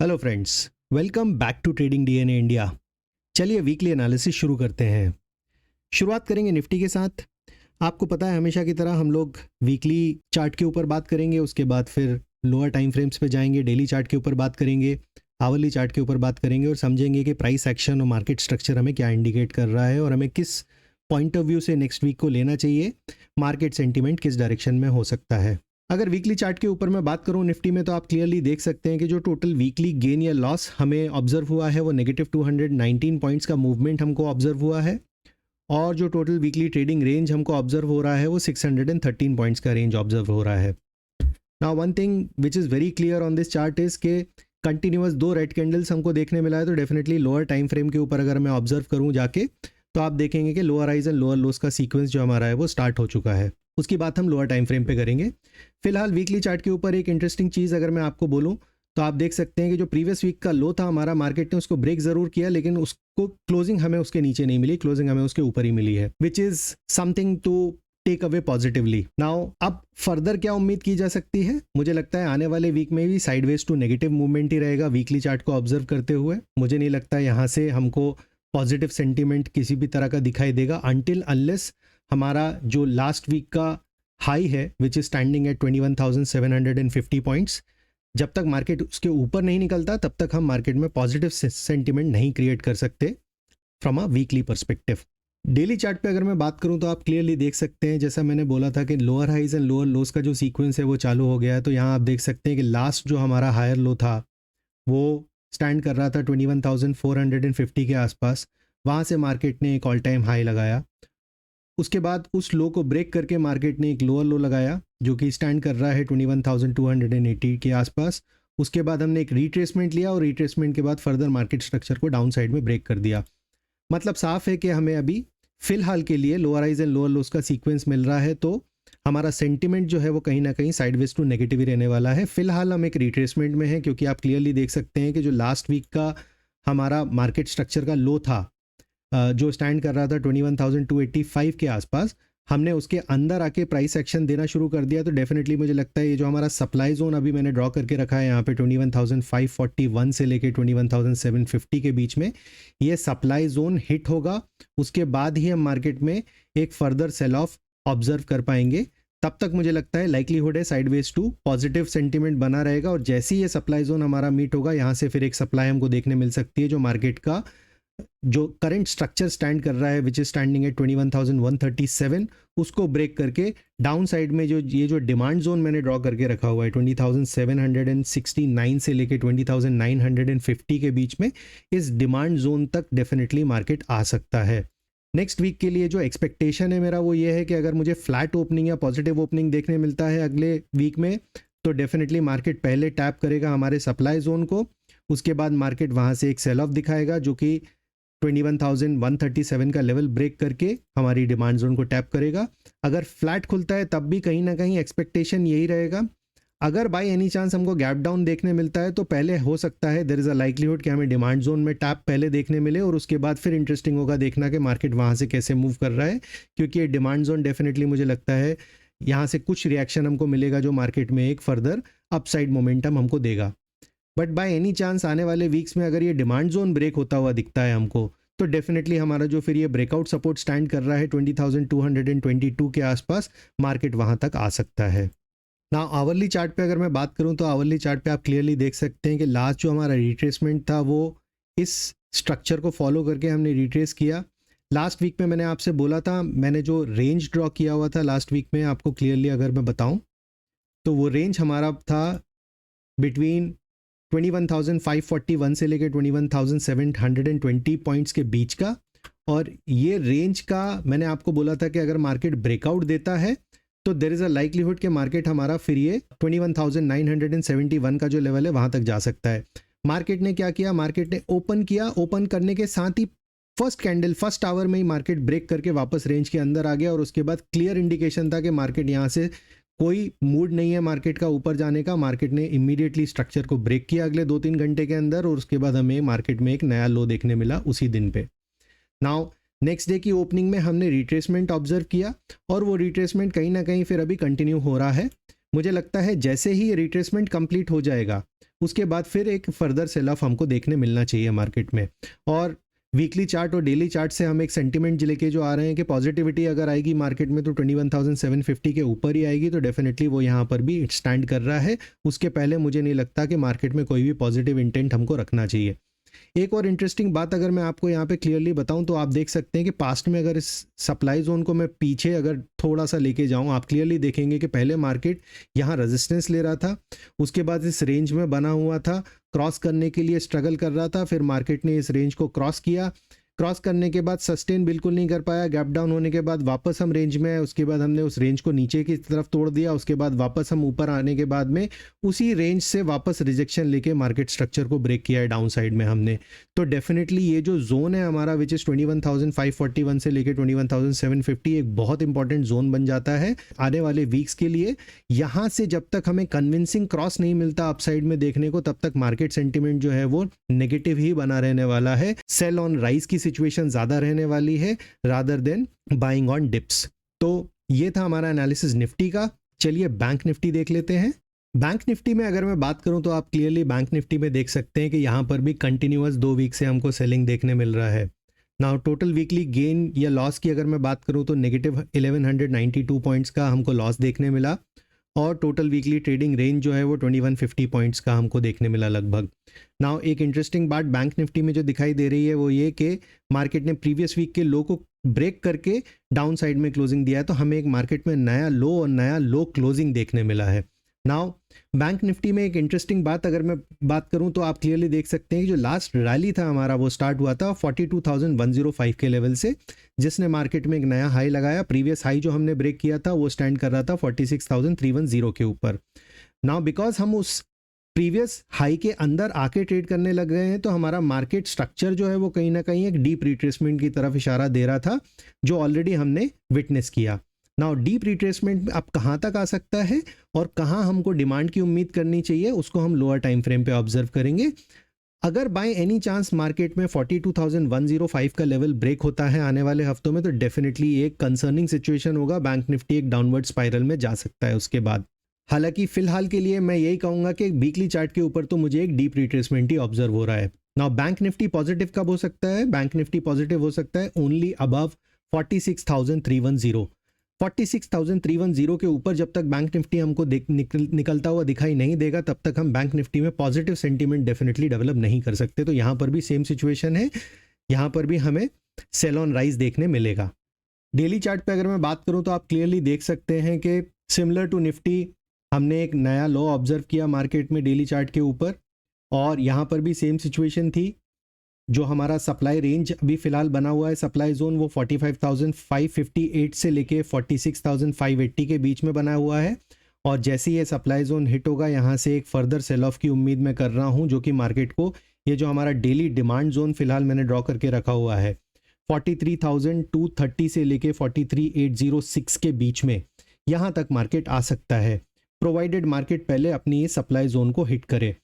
Hello friends, welcome back to trading DNA India. चलिए weekly analysis शुरू करते हैं। शुरुआत करेंगे निफ्टी के साथ। आपको पता है हमेशा की तरह हम लोग वीकली चार्ट के ऊपर बात करेंगे, उसके बाद फिर लोअर टाइम फ्रेम्स पे जाएंगे, डेली चार्ट के ऊपर बात करेंगे, आवरली चार्ट के ऊपर बात करेंगे और समझेंगे कि प्राइस एक्शन और मार्केट स्ट्रक्चर हमें क्या इंडिकेट कर रहा है और हमें किस पॉइंट ऑफ व्यू से नेक्स्ट वीक को लेना चाहिए, मार्केट सेंटीमेंट किस डायरेक्शन में हो सकता है। अगर वीकली चार्ट के ऊपर मैं बात करूं निफ्टी में, तो आप क्लियरली देख सकते हैं कि जो टोटल वीकली गेन या लॉस हमें ऑब्जर्व हुआ है वो नेगेटिव 219 पॉइंट्स का मूवमेंट हमको ऑब्जर्व हुआ है और जो टोटल वीकली ट्रेडिंग रेंज हमको ऑब्जर्व हो रहा है वो 613 पॉइंट्स का रेंज ऑब्जर्व हो रहा है। Now one thing which is very clear on this chart is के कंटिन्यूअस दो रेड कैंडल्स हमको देखने मिला है, तो डेफिनेटली लोअर टाइम फ्रेम के ऊपर अगर मैं ऑब्जर्व करूँ जाके, तो आप देखेंगे कि lower highs and lower lows का सीक्वेंस जो हमारा है वो स्टार्ट हो चुका है। उसकी बात हम लोअर टाइम फ्रेम पे करेंगे। फिलहाल वीकली चार्ट के ऊपर एक इंटरेस्टिंग चीज़ अगर मैं आपको बोलूं, तो आप देख सकते हैं कि जो प्रीवियस वीक का लो था हमारा, मार्केट ने उसको ब्रेक जरूर किया, लेकिन उसको क्लोजिंग हमें उसके नीचे नहीं मिली, क्लोजिंग हमें उसके ऊपर ही मिली है, which is something to take away positively. Now अब फर्दर क्या उम्मीद की जा सकती है? मुझे लगता है आने वाले वीक में भी साइडवेज टू नेगेटिव मूवमेंट ही रहेगा वीकली चार्ट को ऑब्जर्व करते हुए। मुझे नहीं लगता यहाँ से हमको पॉजिटिव सेंटीमेंट किसी भी तरह का दिखाई देगा अनटिल अनलेस हमारा जो लास्ट वीक का हाई है which is standing at 21,750 points, जब तक मार्केट उसके ऊपर नहीं निकलता तब तक हम मार्केट में पॉजिटिव सेंटीमेंट नहीं क्रिएट कर सकते from a weekly perspective. Daily chart पे अगर मैं बात करूं तो आप क्लियरली देख सकते हैं, जैसा मैंने बोला था कि lower highs and lower lows का जो सीक्वेंस है वो चालू हो गया है। तो यहाँ आप देख सकते हैं कि लास्ट जो हमारा हायर लो था वो स्टैंड कर रहा था 21,450 के आसपास। वहाँ से मार्केट ने एक ऑल टाइम हाई लगाया, उसके बाद उस लो को ब्रेक करके मार्केट ने एक लोअर लो लगाया जो कि स्टैंड कर रहा है 21,280 के आसपास। उसके बाद हमने एक रिट्रेसमेंट लिया और रिट्रेसमेंट के बाद फर्दर मार्केट स्ट्रक्चर को डाउन साइड में ब्रेक कर दिया। मतलब साफ है कि हमें अभी फिलहाल के लिए lower highs and lower lows का सीक्वेंस मिल रहा है, तो हमारा सेंटिमेंट जो है वो कहीं ना कहीं साइडवेज टू नेगेटिव ही रहने वाला है। फिलहाल हम एक रिट्रेसमेंट में हैं, क्योंकि आप क्लियरली देख सकते हैं कि जो लास्ट वीक का हमारा मार्केट स्ट्रक्चर का लो था जो स्टैंड कर रहा था 21,285 के आसपास, हमने उसके अंदर आके प्राइस एक्शन देना शुरू कर दिया। तो डेफिनेटली मुझे लगता है ये जो हमारा सप्लाई जोन अभी मैंने ड्रॉ करके रखा है यहाँ पे 21,541 से लेके 21,750 के बीच में, ये सप्लाई जोन हिट होगा, उसके बाद ही हम मार्केट में एक फर्दर सेल ऑफ ऑब्जर्व कर पाएंगे। तब तक मुझे लगता है लाइकलीहुड है साइडवेज टू पॉजिटिव सेंटीमेंट बना रहेगा और जैसे ही ये सप्लाई जोन हमारा मीट होगा, यहाँ से फिर एक सप्लाई हमको देखने मिल सकती है जो मार्केट का जो करंट स्ट्रक्चर स्टैंड कर रहा है विच इज स्टैंडिंग एट 21,137, उसको ब्रेक करके डाउन साइड में जो ये जो डिमांड जोन मैंने ड्रॉ करके रखा हुआ है 20,769 से लेके 20,950 के बीच में, इस डिमांड जोन तक डेफिनेटली मार्केट आ सकता है। नेक्स्ट वीक के लिए जो एक्सपेक्टेशन है मेरा वो ये है कि अगर मुझे फ्लैट ओपनिंग या पॉजिटिव ओपनिंग देखने मिलता है अगले वीक में, तो डेफिनेटली मार्केट पहले टैप करेगा हमारे सप्लाई जोन को, उसके बाद मार्केट वहाँ से एक सेल ऑफ दिखाएगा जो कि 21,137 का लेवल ब्रेक करके हमारी डिमांड जोन को टैप करेगा। अगर फ्लैट खुलता है तब भी कहीं ना कहीं एक्सपेक्टेशन यही रहेगा। अगर बाय एनी चांस हमको गैप डाउन देखने मिलता है तो पहले हो सकता है देयर इज़ अ लाइकलीहुड कि हमें डिमांड जोन में टैप पहले देखने मिले और उसके बाद फिर इंटरेस्टिंग होगा देखना कि मार्केट वहाँ से कैसे मूव कर रहा है, क्योंकि ये डिमांड जोन डेफिनेटली मुझे लगता है यहाँ से कुछ रिएक्शन हमको मिलेगा जो मार्केट में एक फर्दर अपसाइड मोमेंटम हमको देगा। बट बाय एनी चांस आने वाले वीक्स में अगर ये डिमांड जोन ब्रेक होता हुआ दिखता है हमको, तो डेफिनेटली हमारा जो फिर ये ब्रेकआउट सपोर्ट स्टैंड कर रहा है 20,222 के आसपास, मार्केट वहाँ तक आ सकता है। ना आवरली चार्ट पे अगर मैं बात करूँ तो आवरली चार्ट पे आप क्लियरली देख सकते हैं कि लास्ट जो हमारा रिट्रेसमेंट था वो इस स्ट्रक्चर को फॉलो करके हमने रिट्रेस किया। लास्ट वीक में मैंने आपसे बोला था, मैंने जो रेंज ड्रॉ किया हुआ था लास्ट वीक में, आपको क्लियरली अगर मैं बताऊँ तो वो रेंज हमारा था बिटवीन 21,541 से लेकर 21,720 पॉइंट्स के बीच का। और ये रेंज का मैंने आपको बोला था कि अगर मार्केट ब्रेकआउट देता है तो देयर इज़ अ लाइकलीहुड कि मार्केट हमारा फिर ये 21,971 का जो लेवल है वहाँ तक जा सकता है। मार्केट ने क्या किया, मार्केट ने ओपन किया, ओपन करने के साथ ही फर्स्ट कैंडल फर्स्ट आवर में ही मार्केट ब्रेक करके वापस रेंज के अंदर आ गया और उसके बाद क्लियर इंडिकेशन था कि मार्केट यहाँ से कोई मूड नहीं है मार्केट का ऊपर जाने का। मार्केट ने इमीडिएटली स्ट्रक्चर को ब्रेक किया अगले 2-3 घंटे के अंदर और उसके बाद हमें मार्केट में एक नया लो देखने मिला उसी दिन पे। नाउ नेक्स्ट डे की ओपनिंग में हमने रिट्रेसमेंट ऑब्जर्व किया और वो रिट्रेसमेंट कहीं ना कहीं फिर अभी कंटिन्यू हो रहा है। मुझे लगता है जैसे ही रिट्रेसमेंट कंप्लीट हो जाएगा उसके बाद फिर एक फर्दर सेल ऑफ हमको देखने मिलना चाहिए मार्केट में। और वीकली चार्ट और डेली चार्ट से हम एक सेंटिमेंट लेके जो आ रहे हैं कि पॉजिटिविटी अगर आएगी मार्केट में तो 21,750 के ऊपर ही आएगी, तो डेफिनेटली वो यहाँ पर भी स्टैंड कर रहा है। उसके पहले मुझे नहीं लगता कि मार्केट में कोई भी पॉजिटिव इंटेंट हमको रखना चाहिए। एक और इंटरेस्टिंग बात अगर मैं आपको यहाँ पे क्लियरली बताऊं तो आप देख सकते हैं कि पास्ट में अगर इस सप्लाई जोन को मैं पीछे अगर थोड़ा सा लेके जाऊं, आप क्लियरली देखेंगे कि पहले मार्केट यहाँ रेजिस्टेंस ले रहा था, उसके बाद इस रेंज में बना हुआ था, क्रॉस करने के लिए स्ट्रगल कर रहा था, फिर मार्केट ने इस रेंज को क्रॉस किया, क्रॉस करने के बाद सस्टेन बिल्कुल नहीं कर पाया, गैप डाउन होने के बाद वापस हम रेंज में आए, उसके बाद हमने उस रेंज को नीचे की तरफ तोड़ दिया, उसके बाद वापस हम ऊपर आने के बाद में उसी रेंज से वापस रिजेक्शन लेके मार्केट स्ट्रक्चर को ब्रेक किया है डाउन साइड में हमने। तो डेफिनेटली ये जो जोन है हमारा विच इज़ 21,541 से लेके 21,750 एक बहुत इंपॉर्टेंट जोन बन जाता है आने वाले वीक्स के लिए। यहाँ से जब तक हमें कन्विंसिंग क्रॉस नहीं मिलता अपसाइड में देखने को, तब तक मार्केट सेंटिमेंट जो है वो नेगेटिव ही बना रहने वाला है। सेल ऑन राइज की सिचुएशन ज़्यादा रहने वाली है rather than buying on dips. तो ये था हमारा एनालिसिस निफ्टी का। चलिए बैंक निफ्टी देख लेते हैं। बैंक निफ्टी में अगर मैं बात करूं तो आप क्लियरली बैंक निफ्टी में देख सकते हैं कि यहाँ पर भी कंटिन्यूअस 2 वीक से हमको सेलिंग देखने मिल रहा है। नाउ टोटल वीकली गेन या लॉस की अगर मैं बात करूं तो नेगेटिव 1192 पॉइंट्स का हमको लॉस देखने मिला, और टोटल वीकली ट्रेडिंग रेंज जो है वो 2150 पॉइंट्स का हमको देखने मिला लगभग। नाउ एक इंटरेस्टिंग बात बैंक निफ्टी में जो दिखाई दे रही है वो ये कि मार्केट ने प्रीवियस वीक के लो को ब्रेक करके डाउन साइड में क्लोजिंग दिया है, तो हमें एक मार्केट में नया लो और नया लो क्लोजिंग देखने मिला है। नाउ बैंक निफ्टी में एक इंटरेस्टिंग बात अगर मैं बात करूं तो आप क्लियरली देख सकते हैं कि जो लास्ट रैली था हमारा वो स्टार्ट हुआ था 42,105 के लेवल से, जिसने मार्केट में एक नया हाई लगाया। प्रीवियस हाई जो हमने ब्रेक किया था वो स्टैंड कर रहा था 46,310 के ऊपर। नाउ बिकॉज हम उस प्रीवियस हाई के अंदर आके ट्रेड करने लग गए हैं, तो हमारा मार्केट स्ट्रक्चर जो है वो कहीं ना कहीं एक डीप रिट्रेसमेंट की तरफ इशारा दे रहा था, जो ऑलरेडी हमने विटनेस किया। नाउ डीप रिट्रेसमेंट अब कहाँ तक आ सकता है और कहाँ हमको डिमांड की उम्मीद करनी चाहिए, उसको हम लोअर टाइम फ्रेम पे ऑब्जर्व करेंगे। अगर बाय एनी चांस मार्केट में 42,105 का लेवल ब्रेक होता है आने वाले हफ्तों में, तो डेफिनेटली एक कंसर्निंग सिचुएशन होगा, बैंक निफ्टी एक डाउनवर्ड स्पाइरल में जा सकता है उसके बाद। हालांकि फिलहाल के लिए मैं यही कहूंगा कि वीकली चार्ट के ऊपर तो मुझे एक डीप रिट्रेसमेंट ही ऑब्जर्व हो रहा है। नाउ बैंक निफ्टी पॉजिटिव कब हो सकता है? बैंक निफ्टी पॉजिटिव हो सकता है ओनली अबव 46,310। 46,310 के ऊपर जब तक बैंक निफ्टी हमको निकलता हुआ दिखाई नहीं देगा, तब तक हम बैंक निफ्टी में पॉजिटिव सेंटीमेंट डेफिनेटली डेवलप नहीं कर सकते। तो यहाँ पर भी सेम सिचुएशन है, यहाँ पर भी हमें सेल ऑन राइज देखने मिलेगा। डेली चार्ट पे अगर मैं बात करूँ तो आप क्लियरली देख सकते हैं कि सिमिलर टू निफ्टी हमने एक नया लो ऑब्जर्व किया मार्केट में डेली चार्ट के ऊपर, और यहाँ पर भी सेम सिचुएशन थी। जो हमारा सप्लाई रेंज अभी फिलहाल बना हुआ है सप्लाई जोन, वो 45,558 से लेके 46,580 के बीच में बना हुआ है। और जैसे ये सप्लाई जोन हिट होगा, यहाँ से एक फर्दर सेल ऑफ की उम्मीद मैं कर रहा हूँ, जो कि मार्केट को ये जो हमारा डेली डिमांड जोन फिलहाल मैंने ड्रॉ करके रखा हुआ है 43,230 से लेके 43,806 के बीच में, यहाँ तक मार्केट आ सकता है, प्रोवाइडेड मार्केट पहले अपनी ये सप्लाई जोन को हिट करे।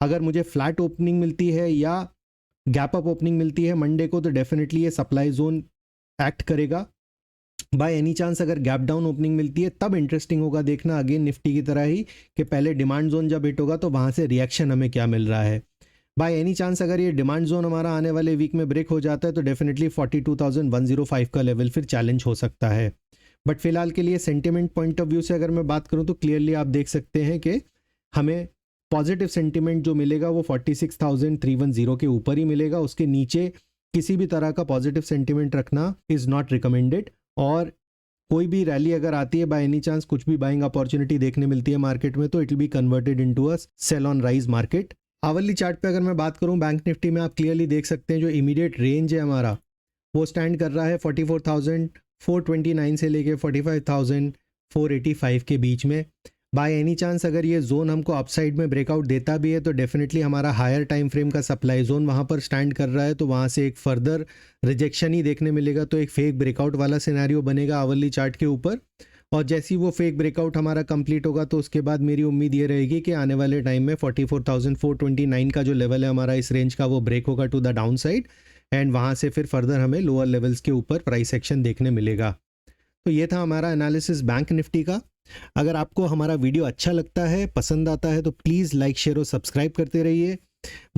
अगर मुझे फ्लैट ओपनिंग मिलती है या गैप अप ओपनिंग मिलती है मंडे को, तो डेफिनेटली ये सप्लाई जोन एक्ट करेगा। बाय एनी चांस अगर गैप डाउन ओपनिंग मिलती है, तब इंटरेस्टिंग होगा देखना अगेन निफ्टी की तरह ही कि पहले डिमांड जोन जब हिट होगा तो वहाँ से रिएक्शन हमें क्या मिल रहा है। बाय एनी चांस अगर ये डिमांड जोन हमारा आने वाले वीक में ब्रेक हो जाता है, तो डेफिनेटली 42,105 का लेवल फिर चैलेंज हो सकता है। बट फिलहाल के लिए सेंटिमेंट पॉइंट ऑफ व्यू से अगर मैं बात करूँ तो क्लियरली आप देख सकते हैं कि हमें पॉजिटिव सेंटिमेंट जो मिलेगा वो 46,310 के ऊपर ही मिलेगा। उसके नीचे किसी भी तरह का पॉजिटिव सेंटिमेंट रखना इज़ नॉट रिकमेंडेड। और कोई भी रैली अगर आती है, बाय एनी चांस कुछ भी बाइंग अपॉर्चुनिटी देखने मिलती है मार्केट में, तो it will be converted into a sell on rise market. Hourly chart पे अगर मैं बात करूं बैंक निफ्टी में, आप क्लियरली देख सकते हैं जो इमीडिएट रेंज है हमारा वो स्टैंड कर रहा है 44,429 से लेके 45,485 के बीच में। बाय एनी चांस अगर ये जोन हमको अपसाइड में ब्रेकआउट देता भी है, तो डेफिनेटली हमारा हायर टाइम फ्रेम का सप्लाई जोन वहाँ पर स्टैंड कर रहा है, तो वहाँ से एक फर्दर रिजेक्शन ही देखने मिलेगा। तो एक फेक ब्रेकआउट वाला सिनेरियो बनेगा आवरली चार्ट के ऊपर। और जैसी वो फेक ब्रेकआउट हमारा कंप्लीट होगा, तो उसके बाद मेरी उम्मीद ये रहेगी कि आने वाले टाइम में 44,429 का जो लेवल है हमारा इस रेंज का, वो ब्रेक होगा to the downside, and वहाँ से फिर फर्दर हमें लोअर लेवल्स के ऊपर प्राइस एक्शन देखने मिलेगा। तो ये था हमारा एनालिसिस बैंक निफ्टी का। अगर आपको हमारा वीडियो अच्छा लगता है, पसंद आता है, तो प्लीज़ लाइक, शेयर और सब्सक्राइब करते रहिए।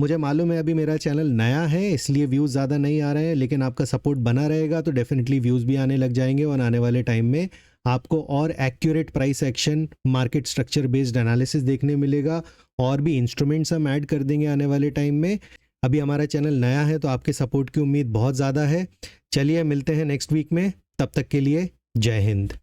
मुझे मालूम है अभी मेरा चैनल नया है, इसलिए व्यूज़ ज़्यादा नहीं आ रहे हैं, लेकिन आपका सपोर्ट बना रहेगा तो डेफिनेटली व्यूज़ भी आने लग जाएंगे और आने वाले टाइम में आपको और accurate price action, market structure based analysis देखने मिलेगा। और भी इंस्ट्रूमेंट्स हम ऐड कर देंगे आने वाले टाइम में। अभी हमारा चैनल नया है तो आपके सपोर्ट की उम्मीद बहुत ज़्यादा है। चलिए मिलते हैं नेक्स्ट वीक में, तब तक के लिए जय हिंद।